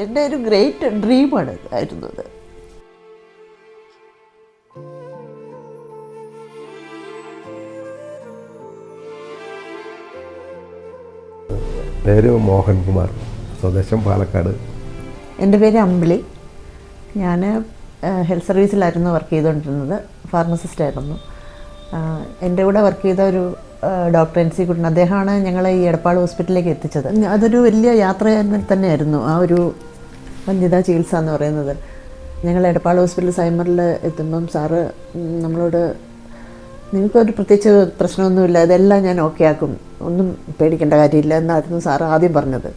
എൻ്റെ ഒരു ഗ്രേറ്റ് ഡ്രീമാണ് ആയിരുന്നത്. പേര് മോഹൻകുമാർ, സ്വദേശം പാലക്കാട്. എൻ്റെ പേര് അമ്പിളി. ഞാൻ ഹെൽത്ത് സർവീസിലായിരുന്നു വർക്ക് ചെയ്തുകൊണ്ടിരുന്നത്, ഫാർമസിസ്റ്റായിരുന്നു. എൻ്റെ കൂടെ വർക്ക് ചെയ്ത ഒരു ഡോക്ടർ എൻ സി കുട്ടൻ, അദ്ദേഹമാണ് ഞങ്ങളെ ഈ എടപ്പാൾ ഹോസ്പിറ്റലിലേക്ക് എത്തിച്ചത്. അതൊരു വലിയ യാത്ര തന്നെയായിരുന്നു ആ ഒരു വന്ധ്യതാ ചികിത്സ എന്ന് പറയുന്നത്. ഞങ്ങൾ എടപ്പാൾ ഹോസ്പിറ്റൽ സൈമറിൽ എത്തുമ്പം സാറ് നമ്മളോട് നിങ്ങൾക്കൊരു പ്രത്യേകിച്ച് പ്രശ്നമൊന്നുമില്ല, ഇതെല്ലാം ഞാൻ ഓക്കെ ആക്കും, ഒന്നും പേടിക്കേണ്ട കാര്യമില്ല എന്നായിരുന്നു സാറ് ആദ്യം പറഞ്ഞത്.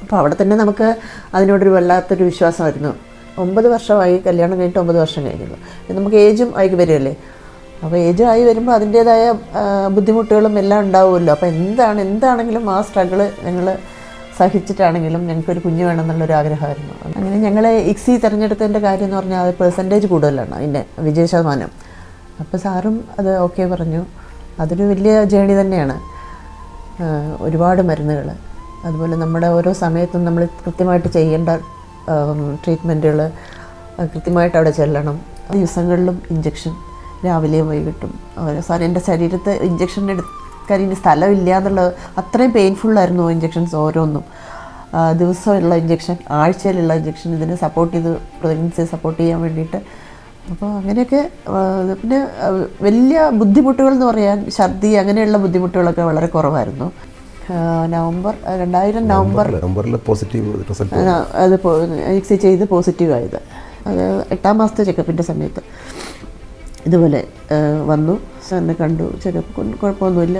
അപ്പോൾ അവിടെ തന്നെ നമുക്ക് അതിനോടൊരു വല്ലാത്തൊരു വിശ്വാസമായിരുന്നു. 9 വർഷമായി, കല്യാണം കഴിഞ്ഞിട്ട് 9 വർഷം കഴിഞ്ഞു. നമുക്ക് ഏജും ആയി വരുമല്ലേ. അപ്പോൾ ഏജ് ആയി വരുമ്പോൾ അതിൻ്റേതായ ബുദ്ധിമുട്ടുകളും എല്ലാം ഉണ്ടാവുമല്ലോ. അപ്പോൾ എന്താണെങ്കിലും ആ സ്ട്രഗിള് ഞങ്ങൾ സഹിച്ചിട്ടാണെങ്കിലും ഞങ്ങൾക്കൊരു കുഞ്ഞ് വേണമെന്നുള്ളൊരു ആഗ്രഹമായിരുന്നു. അങ്ങനെ ഞങ്ങൾ ഇക്സി തിരഞ്ഞെടുത്തതിൻ്റെ കാര്യം എന്ന് പറഞ്ഞാൽ അത് പെർസെൻറ്റേജ് കൂടുതലാണ് അതിൻ്റെ വിജയശതമാനം. അപ്പോൾ സാറും അത് ഓക്കെ പറഞ്ഞു. അതൊരു വലിയ ജേണി തന്നെയാണ്. ഒരുപാട് മരുന്നുകൾ, അതുപോലെ നമ്മുടെ ഓരോ സമയത്തും നമ്മൾ കൃത്യമായിട്ട് ചെയ്യേണ്ട ട്രീറ്റ്മെൻറ്റുകൾ കൃത്യമായിട്ട് അവിടെ ചെല്ലണം. ദിവസങ്ങളിലും ഇഞ്ചക്ഷൻ, രാവിലെയും വൈകിട്ടും. സാറ് എൻ്റെ ശരീരത്തെ ഇഞ്ചക്ഷൻ എടുക്കാൻ ഇനി സ്ഥലമില്ല എന്നുള്ളത് അത്രയും പെയിൻഫുള്ളായിരുന്നു ഇഞ്ചക്ഷൻസ് ഓരോന്നും. ദിവസമുള്ള ഇഞ്ചക്ഷൻ, ആഴ്ചയിലുള്ള ഇഞ്ചക്ഷൻ, ഇതിനെ സപ്പോർട്ട് ചെയ്ത് പ്രഗ്നൻസിയെ സപ്പോർട്ട് ചെയ്യാൻ വേണ്ടിയിട്ട്. അപ്പോൾ അങ്ങനെയൊക്കെ. പിന്നെ വലിയ ബുദ്ധിമുട്ടുകൾ എന്ന് പറയാൻ ഛർദി അങ്ങനെയുള്ള ബുദ്ധിമുട്ടുകളൊക്കെ വളരെ കുറവായിരുന്നു. 2000 നവംബറിൽ പോസിറ്റീവ് റിസൾട്ട് അത് എക്സി ചെയ്ത് പോസിറ്റീവായത്. അത് 8ാം മാസത്തെ ചെക്കപ്പിൻ്റെ സമയത്ത് ഇതുപോലെ വന്നു. സാറിനെ കണ്ടു, ചെക്കപ്പ് കുഴപ്പമൊന്നുമില്ല.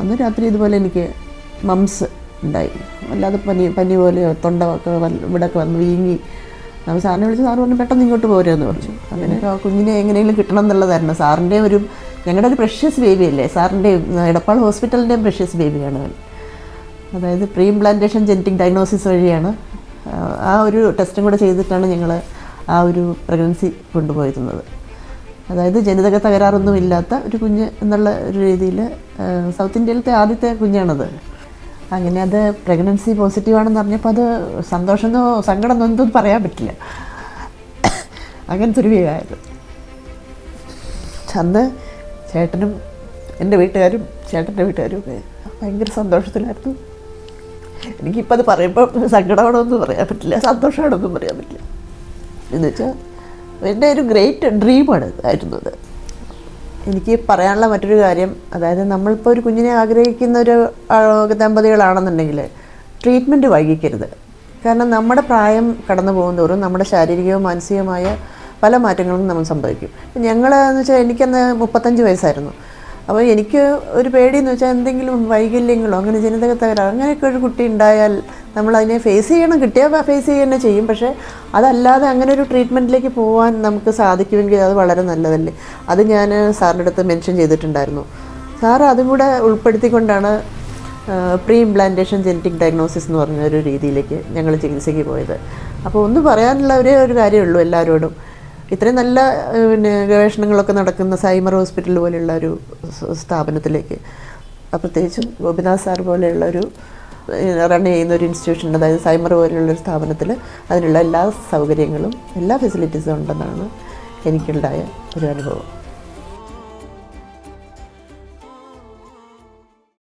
അന്ന് രാത്രി ഇതുപോലെ എനിക്ക് മംസ് ഉണ്ടായി. അല്ലാതെ പനി പോലെ തൊണ്ടൊക്കെ ഇവിടെയൊക്കെ വന്ന് വീങ്ങി. നമ്മൾ സാറിനെ വിളിച്ച് സാറ് പറഞ്ഞു പെട്ടെന്ന് ഇങ്ങോട്ട് പോരുമെന്ന് പറഞ്ഞു. അങ്ങനെ കുഞ്ഞിനെ എങ്ങനെയെങ്കിലും കിട്ടണം എന്നുള്ളതായിരുന്നു സാറിൻ്റെ ഞങ്ങളുടെ ഒരു പ്രഷ്യസ് ബേബിയല്ലേ, സാറിൻ്റെയും എടപ്പാൾ ഹോസ്പിറ്റലിൻ്റെയും പ്രഷ്യസ് ബേബിയാണ്. അതായത് പ്രീ ഇംപ്ലാന്റേഷൻ ജനറ്റിക് ഡയഗ്നോസിസ് വഴിയാണ് ആ ഒരു ടെസ്റ്റും കൂടെ ചെയ്തിട്ടാണ് ഞങ്ങൾ ആ ഒരു പ്രഗ്നൻസി കൊണ്ടുപോയിരുന്നത്. അതായത് ജനിതക തകരാറൊന്നും ഇല്ലാത്ത ഒരു കുഞ്ഞ് എന്നുള്ള ഒരു രീതിയിൽ സൗത്ത് ഇന്ത്യയിലത്തെ ആദ്യത്തെ കുഞ്ഞാണത്. അങ്ങനെ അത് പ്രഗ്നൻസി പോസിറ്റീവാണെന്ന് പറഞ്ഞപ്പോൾ അത് സന്തോഷമോ സങ്കടമോ എന്തൊന്നും പറയാൻ പറ്റില്ല. അങ്ങനത്തെ ഒരു വികാരം. അന്ന് ചേട്ടനും എൻ്റെ വീട്ടുകാരും ചേട്ടൻ്റെ വീട്ടുകാരും ഒക്കെ ഭയങ്കര സന്തോഷത്തിലായിരുന്നു. എനിക്കിപ്പോൾ അത് പറയുമ്പോൾ സങ്കടമാണോന്നും പറയാൻ പറ്റില്ല, സന്തോഷമാണോന്നും പറയാൻ പറ്റില്ല. എന്നുവെച്ചാൽ എൻ്റെ ഒരു ഗ്രേറ്റ് ഡ്രീമാണ് ആയിരുന്നത്. എനിക്ക് പറയാനുള്ള മറ്റൊരു കാര്യം, അതായത് നമ്മളിപ്പോൾ ഒരു കുഞ്ഞിനെ ആഗ്രഹിക്കുന്ന ഒരു ദമ്പതികളാണെന്നുണ്ടെങ്കിൽ ട്രീറ്റ്മെൻറ്റ് വൈകിക്കരുത്. കാരണം നമ്മുടെ പ്രായം കടന്നു പോകുന്തോറും നമ്മുടെ ശാരീരികവും മാനസികവുമായ പല മാറ്റങ്ങളും നമ്മൾ സംഭവിക്കും. ഞങ്ങളെന്ന് വെച്ചാൽ എനിക്കന്ന് 35 വയസ്സായിരുന്നു. അപ്പോൾ എനിക്ക് ഒരു പേടിയെന്ന് വെച്ചാൽ എന്തെങ്കിലും വൈകല്യങ്ങളോ അങ്ങനെ ജനിതക തകരാറ് അങ്ങനെയൊക്കെ ഒരു കുട്ടി ഉണ്ടായാൽ നമ്മളതിനെ ഫേസ് ചെയ്യണം, കിട്ടിയാൽ ഫേസ് ചെയ്യുക ചെയ്യും. പക്ഷേ അതല്ലാതെ അങ്ങനെ ഒരു ട്രീറ്റ്മെൻറ്റിലേക്ക് പോകാൻ നമുക്ക് സാധിക്കുമെങ്കിൽ അത് വളരെ നല്ലതല്ലേ. അത് ഞാൻ സാറിൻ്റെ അടുത്ത് മെൻഷൻ ചെയ്തിട്ടുണ്ടായിരുന്നു. സാറ് അതും കൂടെ ഉൾപ്പെടുത്തിക്കൊണ്ടാണ് പ്രീ ഇംപ്ലാന്റേഷൻ ജനറ്റിക് ഡയഗ്നോസിസ് എന്ന് പറഞ്ഞ ഒരു രീതിയിലേക്ക് ഞങ്ങൾ ചികിത്സയ്ക്ക് പോയത്. അപ്പോൾ ഒന്ന് പറയാനുള്ള ഒരേ ഒരു കാര്യമുള്ളൂ എല്ലാവരോടും, ഇത്രയും നല്ല ഗവേഷണങ്ങളൊക്കെ നടക്കുന്ന സൈമർ ഹോസ്പിറ്റൽ പോലെയുള്ള ഒരു സ്ഥാപനത്തിലേക്ക്, പ്രത്യേകിച്ചും ഗോപിനാഥ് സാർ പോലെയുള്ള ഒരു റൺ ചെയ്യുന്ന ഒരു ഇൻസ്റ്റിറ്റ്യൂഷൻ, അതായത് സൈമർ പോലെയുള്ളൊരു സ്ഥാപനത്തിൽ അതിനുള്ള എല്ലാ സൗകര്യങ്ങളും എല്ലാ ഫെസിലിറ്റീസും ഉണ്ടെന്നാണ് എനിക്കുണ്ടായ ഒരു അനുഭവം.